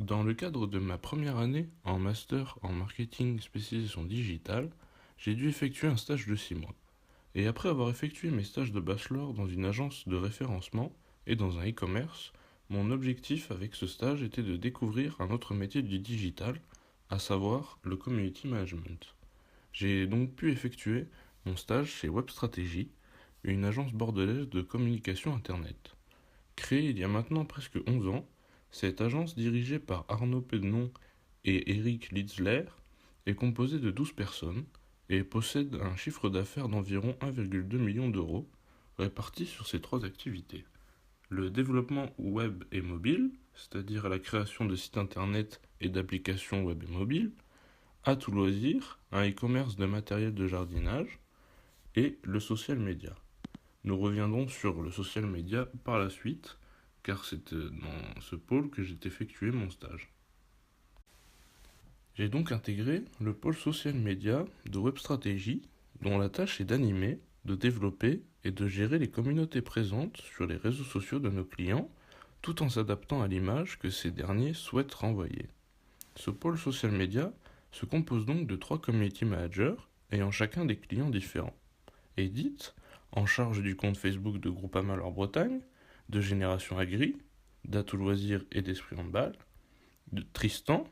Dans le cadre de ma première année en master en marketing spécialisation digitale, j'ai dû effectuer un stage de 6 mois. Et après avoir effectué mes stages de bachelor dans une agence de référencement et dans un e-commerce, mon objectif avec ce stage était de découvrir un autre métier du digital, à savoir le community management. J'ai donc pu effectuer mon stage chez WebStrategy, une agence bordelaise de communication Internet. Créée il y a maintenant presque 11 ans, cette agence dirigée par Arnaud Pednon et Eric Litzler est composée de 12 personnes et possède un chiffre d'affaires d'environ 1,2 million d'euros répartis sur ces trois activités. Le développement web et mobile, c'est-à-dire la création de sites internet et d'applications web et mobiles, à tout loisir, un e-commerce de matériel de jardinage et le social media. Nous reviendrons sur le social media par la suite, car c'est dans ce pôle que j'ai effectué mon stage. J'ai donc intégré le pôle social media de WebStrategy, dont la tâche est d'animer, de développer et de gérer les communautés présentes sur les réseaux sociaux de nos clients, tout en s'adaptant à l'image que ces derniers souhaitent renvoyer. Ce pôle social media se compose donc de 3 community managers ayant chacun des clients différents. Edith, en charge du compte Facebook de Groupama Loire-Bretagne, de Génération Agri, d'Atout Loisirs et d'Esprit Handball, de Tristan,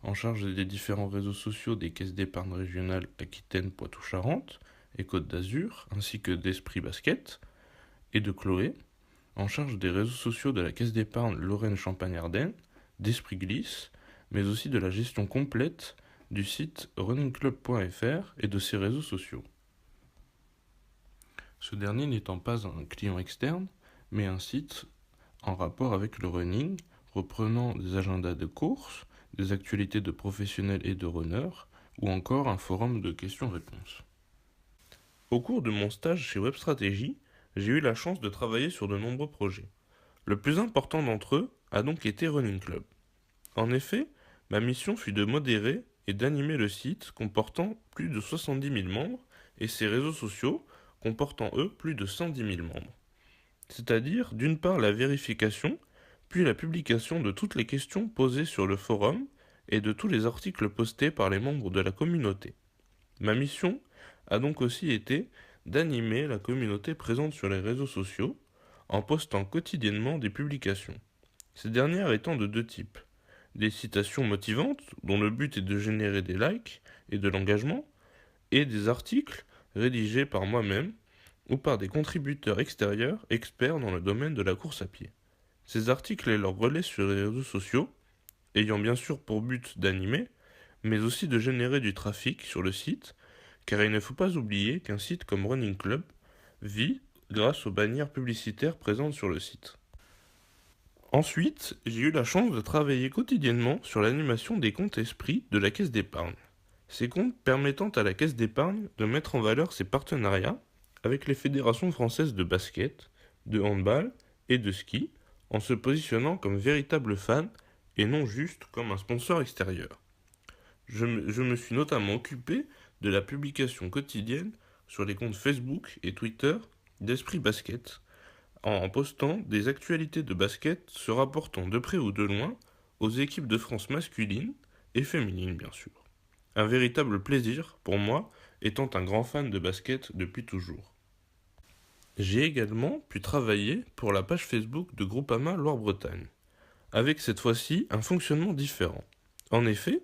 en charge des différents réseaux sociaux des caisses d'épargne régionales Aquitaine, Poitou-Charentes et Côte d'Azur, ainsi que d'Esprit Basket, et de Chloé, en charge des réseaux sociaux de la caisse d'épargne Lorraine-Champagne-Ardenne, d'Esprit Glisse, mais aussi de la gestion complète du site runningclub.fr et de ses réseaux sociaux. Ce dernier n'étant pas un client externe, mais un site en rapport avec le running, reprenant des agendas de courses, des actualités de professionnels et de runners, ou encore un forum de questions-réponses. Au cours de mon stage chez WebStrategy, j'ai eu la chance de travailler sur de nombreux projets. Le plus important d'entre eux a donc été Running Club. En effet, ma mission fut de modérer et d'animer le site comportant plus de 70 000 membres et ses réseaux sociaux comportant eux plus de 110 000 membres. C'est-à-dire d'une part la vérification, puis la publication de toutes les questions posées sur le forum et de tous les articles postés par les membres de la communauté. Ma mission a donc aussi été d'animer la communauté présente sur les réseaux sociaux en postant quotidiennement des publications. Ces dernières étant de deux types. Des citations motivantes, dont le but est de générer des likes et de l'engagement, et des articles rédigés par moi-même ou par des contributeurs extérieurs experts dans le domaine de la course à pied. Ces articles et leurs relais sur les réseaux sociaux, ayant bien sûr pour but d'animer, mais aussi de générer du trafic sur le site, car il ne faut pas oublier qu'un site comme Running Club vit grâce aux bannières publicitaires présentes sur le site. Ensuite, j'ai eu la chance de travailler quotidiennement sur l'animation des comptes esprits de la caisse d'épargne. Ces comptes permettant à la caisse d'épargne de mettre en valeur ses partenariats avec les fédérations françaises de basket, de handball et de ski, en se positionnant comme véritable fan et non juste comme un sponsor extérieur. Je me suis notamment occupé de la publication quotidienne sur les comptes Facebook et Twitter d'Esprit Basket, en postant des actualités de basket se rapportant de près ou de loin aux équipes de France masculines et féminines bien sûr. Un véritable plaisir pour moi, étant un grand fan de basket depuis toujours. J'ai également pu travailler pour la page Facebook de Groupama Loire-Bretagne, avec cette fois-ci un fonctionnement différent. En effet,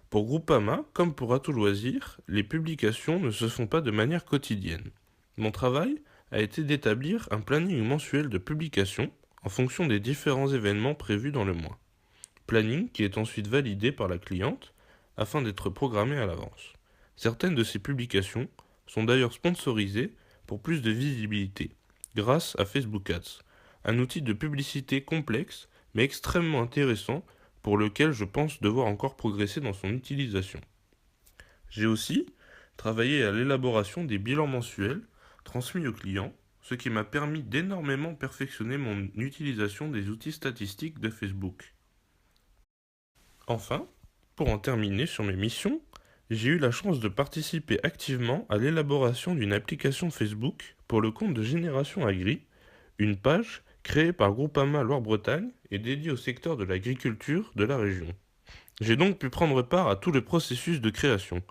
pour Groupama, comme pour Atout Loisirs, les publications ne se font pas de manière quotidienne. Mon travail a été d'établir un planning mensuel de publication en fonction des différents événements prévus dans le mois. Planning qui est ensuite validé par la cliente afin d'être programmé à l'avance. Certaines de ces publications sont d'ailleurs sponsorisées pour plus de visibilité, grâce à Facebook Ads, un outil de publicité complexe mais extrêmement intéressant pour lequel je pense devoir encore progresser dans son utilisation. J'ai aussi travaillé à l'élaboration des bilans mensuels transmis aux clients, ce qui m'a permis d'énormément perfectionner mon utilisation des outils statistiques de Facebook. Enfin, pour en terminer sur mes missions, j'ai eu la chance de participer activement à l'élaboration d'une application Facebook pour le compte de Génération Agri, une page créé par Groupama Loire-Bretagne et dédié au secteur de l'agriculture de la région. J'ai donc pu prendre part à tout le processus de création,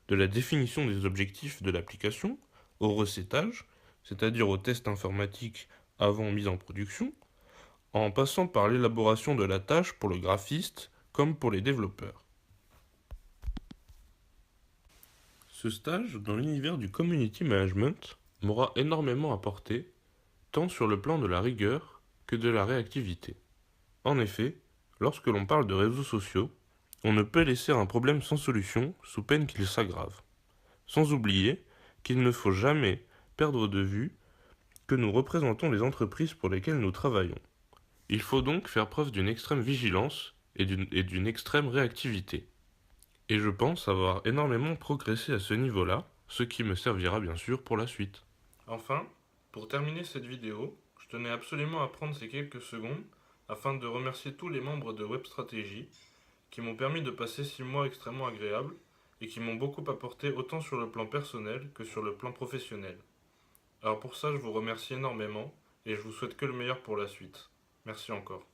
de la définition des objectifs de l'application, au recettage, c'est-à-dire au test informatique avant mise en production, en passant par l'élaboration de la tâche pour le graphiste comme pour les développeurs. Ce stage dans l'univers du community management m'aura énormément apporté, tant sur le plan de la rigueur que de la réactivité. En effet, lorsque l'on parle de réseaux sociaux, on ne peut laisser un problème sans solution sous peine qu'il s'aggrave. Sans oublier qu'il ne faut jamais perdre de vue que nous représentons les entreprises pour lesquelles nous travaillons. Il faut donc faire preuve d'une extrême vigilance et d'une extrême réactivité. Et je pense avoir énormément progressé à ce niveau-là, ce qui me servira bien sûr pour la suite. Enfin, pour terminer cette vidéo, je tenais absolument à prendre ces quelques secondes afin de remercier tous les membres de WebStratégie qui m'ont permis de passer 6 mois extrêmement agréables et qui m'ont beaucoup apporté autant sur le plan personnel que sur le plan professionnel. Alors pour ça, je vous remercie énormément et je vous souhaite que le meilleur pour la suite. Merci encore.